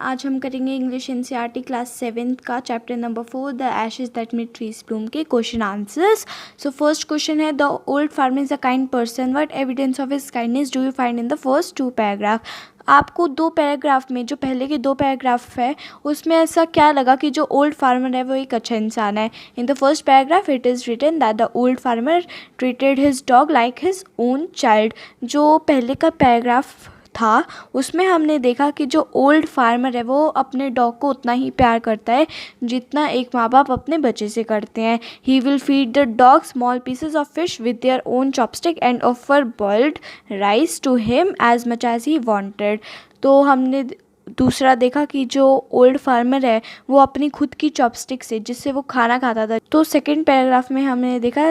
आज हम करेंगे इंग्लिश एनसीईआरटी क्लास 7th का chapter number 4 the ashes that made trees bloom के question answers. So first question है the old farmer is a kind person, what evidence of his kindness do you find in the first 2 paragraph. आपको 2 paragraph में, जो पहले के 2 paragraph है उसमें ऐसा क्या लगा कि जो ओल्ड फार्मर है वो एक अच्छा इंसान है। In the first paragraph it is written that the old farmer treated his dog like his own child. जो पहले का पैराग्राफ था उसमें हमने देखा कि जो ओल्ड फार्मर है वो अपने डॉग को उतना ही प्यार करता है जितना एक माँ बाप अपने बच्चे से करते हैं। He will feed the dog small pieces of fish with their own chopstick and offer boiled rice to him as much as he wanted. तो हमने दूसरा देखा कि जो ओल्ड फार्मर है वो अपनी खुद की चॉपस्टिक से, जिससे वो खाना खाता था। तो सेकंड पैराग्राफ में हमने देखा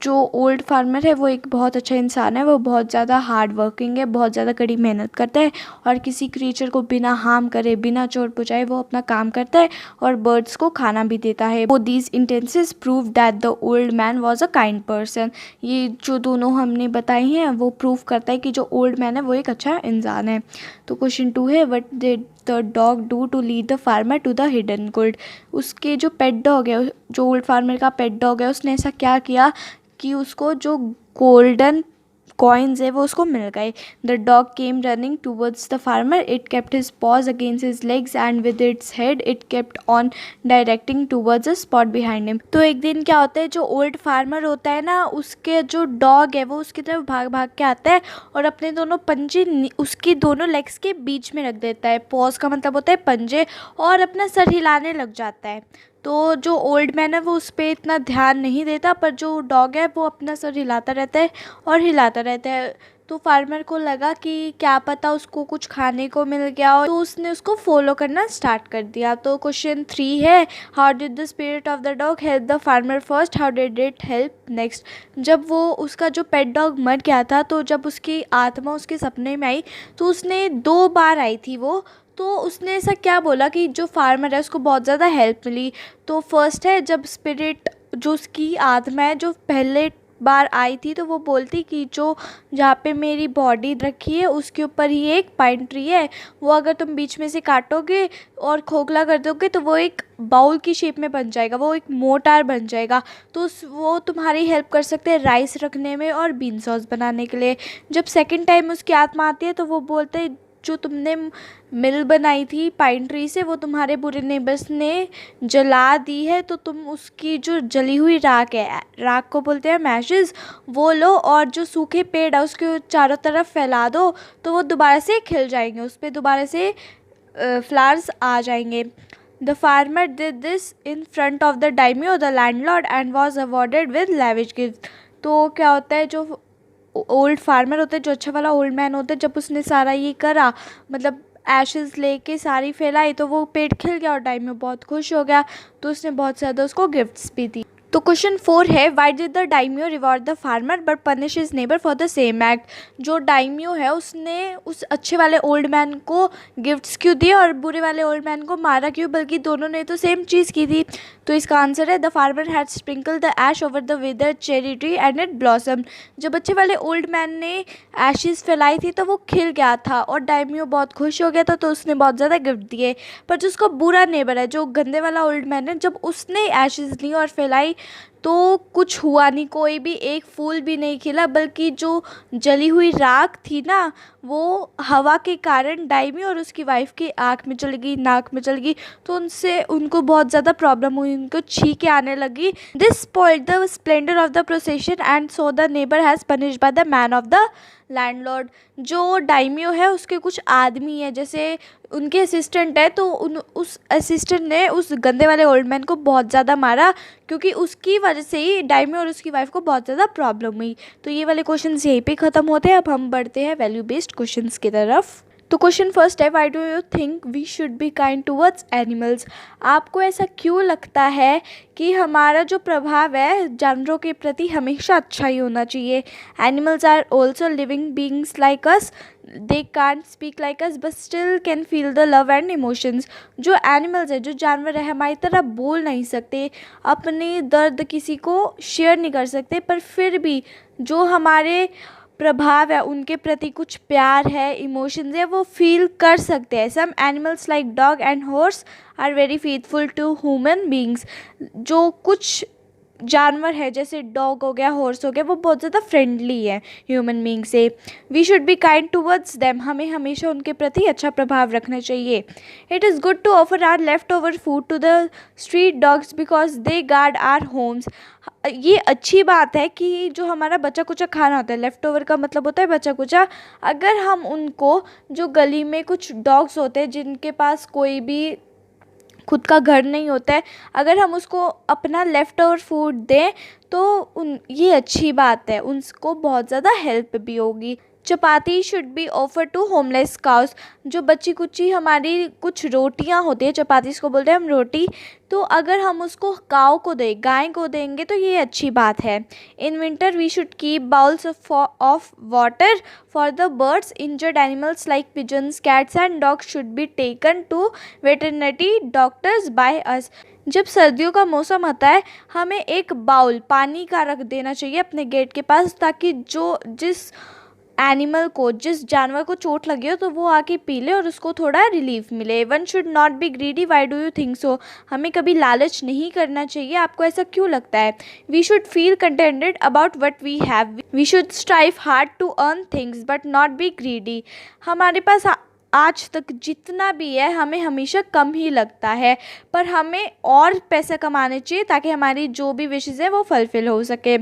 जो ओल्ड फार्मर है वो एक बहुत अच्छा इंसान है, वो बहुत ज़्यादा हार्ड वर्किंग है, बहुत ज़्यादा कड़ी मेहनत करता है और किसी क्रीचर को बिना हार्म करे, बिना चोट पहुँचाए वो अपना काम करता है और बर्ड्स को खाना भी देता है। वो these instances prove that the old man was a kind person. ये जो दोनों हमने बताई हैं वो प्रूव करता है कि जो ओल्ड मैन है वो एक अच्छा इंसान है। तो क्वेश्चन 2 है what did the dog do to lead the farmer to the hidden gold. उसके जो पेट डॉग है, जो ओल्ड फार्मर का पेट डॉग है, उसने ऐसा क्या किया कि उसको जो गोल्डन कॉइन्स है वो उसको मिल गए। The dog came running towards the farmer, it kept his pause against his legs and with its head it kept on directing towards a spot behind him. तो एक दिन क्या होता है, जो ओल्ड फार्मर होता है ना, उसके जो डॉग है वो उसकी तरफ भाग भाग के आता है और अपने दोनों पंजे उसकी दोनों लेग्स के बीच में रख देता है। पॉज का मतलब होता है पंजे, और अपना सर हिलाने लग जाता है। तो जो ओल्ड मैन है वो उस पर इतना ध्यान नहीं देता, पर जो डॉग है वो अपना सर हिलाता रहता है और हिलाता रहता है। तो फार्मर को लगा कि क्या पता उसको कुछ खाने को मिल गया, और तो उसने उसको फॉलो करना स्टार्ट कर दिया। तो क्वेश्चन 3 है how did the spirit of the dog help the farmer first, how did it help next. जब वो उसका जो पेट डॉग मर गया था, तो जब उसकी आत्मा उसके सपने में आई तो उसने 2 बार आई थी वो, तो उसने ऐसा क्या बोला कि जो फार्मर है उसको बहुत ज़्यादा हेल्प मिली। तो फर्स्ट है जब स्पिरिट, जो उसकी आत्मा है जो पहले बार आई थी, तो वो बोलती कि जो जहाँ पे मेरी बॉडी रखी है उसके ऊपर ही एक पाइन ट्री है, वो अगर तुम बीच में से काटोगे और खोखला कर दोगे तो वो एक बाउल की शेप में बन जाएगा, वो एक मोटार बन जाएगा। तो वो तुम्हारी हेल्प कर सकते हैं राइस रखने में और बीन सॉस बनाने के लिए। जब सेकेंड टाइम उसकी आत्मा आती है तो वो बोलते हैं जो तुमने मिल बनाई थी पाइन ट्री से वो तुम्हारे बुरे नेबर्स ने जला दी है, तो तुम उसकी जो जली हुई राख है, राख को बोलते हैं मैशेस, वो लो और जो सूखे पेड़ है उसके चारों तरफ फैला दो, तो वो दोबारा से खिल जाएंगे, उस पर दोबारा से फ्लावर्स आ जाएंगे। The farmer did this in front of the daimyo the landlord and was awarded with lavish gift. तो क्या होता है, जो ओल्ड फार्मर होता है, जो अच्छा वाला ओल्ड मैन होता है, जब उसने सारा ये करा, मतलब एशेस लेके सारी फैलाई, तो वो पेड़ खिल गया और डाइमियो बहुत खुश हो गया, तो उसने बहुत ज़्यादा उसको गिफ्ट्स भी दी। तो क्वेश्चन 4 है why did the daimyo reward the farmer but punish his neighbour for the same act. जो डाइमियो है उसने उस अच्छे वाले ओल्ड मैन को गिफ्ट्स क्यों दिए और बुरे वाले ओल्ड मैन को मारा क्यों, बल्कि दोनों ने तो सेम चीज़ की थी। तो इसका आंसर है the farmer had sprinkle the ash over the withered cherry tree and it blossom. जब अच्छे वाले ओल्ड मैन ने ऐशेस फैलाई थी तो वो खिल गया था और डाइमियो बहुत खुश हो गया था, तो उसने बहुत ज़्यादा गिफ्ट दिए। पर जो उसका बुरा नेबर है, जो गंदे वाला ओल्ड मैन है, जब उसने ऐशेस ली और फैलाई तो कुछ हुआ नहीं, कोई भी एक फूल भी नहीं खिला, बल्कि जो जली हुई राख थी ना वो हवा के कारण डाइमी और उसकी वाइफ की आँख में चली गई, नाक में चली गई, तो उनसे उनको बहुत ज़्यादा प्रॉब्लम हुई, उनको छींकें आने लगी। This spoiled the splendour of the procession and so the neighbour has punished by the man of the landlord. जो डाइमियो है उसके कुछ आदमी है, जैसे उनके असिस्टेंट है, तो उस असिस्टेंट ने उस गंदे वाले ओल्ड मैन को बहुत ज़्यादा मारा, क्योंकि उसकी वजह से ही डाइमियो और उसकी वाइफ को बहुत ज़्यादा प्रॉब्लम हुई। तो ये वाले क्वेश्चंस यहीं पे ख़त्म होते हैं। अब हम बढ़ते हैं वैल्यू बेस्ड क्वेश्चंस की तरफ। तो क्वेश्चन फर्स्ट है why do you think we should be kind towards animals. आपको ऐसा क्यों लगता है कि हमारा जो प्रभाव है जानवरों के प्रति हमेशा अच्छा ही होना चाहिए। Animals are also living beings like us, they can't speak like us but still can feel the love and emotions. जो एनिमल्स है, जो जानवर है, हमारी तरह बोल नहीं सकते, अपने दर्द किसी को शेयर नहीं कर सकते, पर फिर भी जो हमारे प्रभाव है, उनके प्रति कुछ प्यार है, इमोशंस है, वो फील कर सकते हैं। Some animals like dog and horse are very faithful to human beings. जो कुछ जानवर है जैसे डॉग हो गया, हॉर्स हो गया, वो बहुत ज़्यादा फ्रेंडली है ह्यूमन बींग से। We should be kind towards them, हमें हमेशा उनके प्रति अच्छा प्रभाव रखना चाहिए। It is good to offer our left over food to the street dogs because they guard our homes. ये अच्छी बात है कि जो हमारा बचा कुचा खाना होता है, लेफ़्ट ओवर का मतलब होता है बचा कुचा, अगर हम उनको, जो गली में कुछ डॉग्स होते हैं जिनके पास कोई भी खुद का घर नहीं होता है, अगर हम उसको अपना लेफ़्ट ओवर फूड दें तो ये अच्छी बात है, उनको बहुत ज़्यादा हेल्प भी होगी। Chapati should be offer to homeless cows. जो बची कुची हमारी कुछ रोटियां होती है, चपाती इसको बोलते हैं हम रोटी, तो अगर हम उसको काऊ को दें, गाय को देंगे तो ये अच्छी बात है। In winter we should keep bowls of water for the birds. Injured animals like pigeons, cats and dogs should be taken to veterinary doctors by us. जब सर्दियों का मौसम आता है, हमें एक बाउल पानी का रख देना चाहिए अपने गेट के पास, ताकि जिस एनिमल को, जिस जानवर को चोट लगी हो तो वो आके पी ले और उसको थोड़ा रिलीफ मिले। One should not be greedy, why do you think so. हमें कभी लालच नहीं करना चाहिए, आपको ऐसा क्यों लगता है। We should feel contented about what we have. We should strive hard to earn things but not be greedy. हमारे पास आज तक जितना भी है हमें हमेशा कम ही लगता है, पर हमें और पैसा कमाने चाहिए ताकि हमारी जो भी विशेज़ है वो फुलफिल हो सके।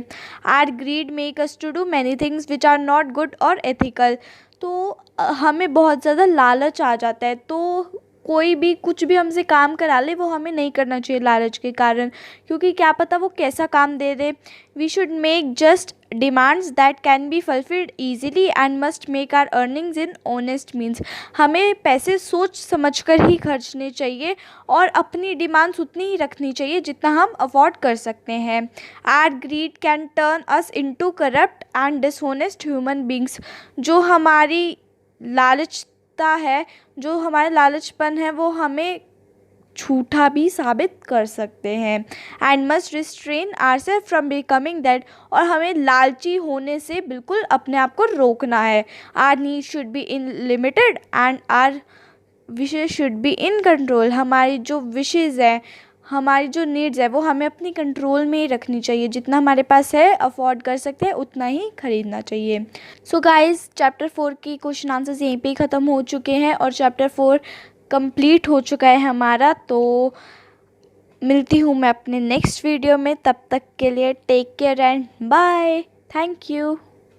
Our greed make us to do many things which are not good और एथिकल। तो हमें बहुत ज़्यादा लालच आ जाता है, तो कोई भी कुछ भी हमसे काम करा ले वो हमें नहीं करना चाहिए लालच के कारण, क्योंकि क्या पता वो कैसा काम दे दे। We should make just demands that can be fulfilled easily and must make our earnings in honest means. हमें पैसे सोच समझ कर ही खर्चने चाहिए और अपनी डिमांड्स उतनी ही रखनी चाहिए जितना हम अफोर्ड कर सकते हैं। Our greed can turn us into corrupt and dishonest human beings. जो हमारी लालचता है, जो हमारा लालचपन है, वो हमें झूठा भी साबित कर सकते हैं। And must restrain ourself from becoming that. और हमें लालची होने से बिल्कुल अपने आप को रोकना है। Our need should be in limited and our wishes should be in control. हमारी जो विशेज़ है, हमारी जो नीड्स है, वो हमें अपनी कंट्रोल में ही रखनी चाहिए। जितना हमारे पास है अफोर्ड कर सकते हैं उतना ही खरीदना चाहिए। सो गाइस, चैप्टर 4 की क्वेश्चन आंसर्स यहीं पे ही ख़त्म हो चुके हैं और चैप्टर 4 कंप्लीट हो चुका है हमारा। तो मिलती हूँ मैं अपने नेक्स्ट वीडियो में, तब तक के लिए take care and bye. Thank you.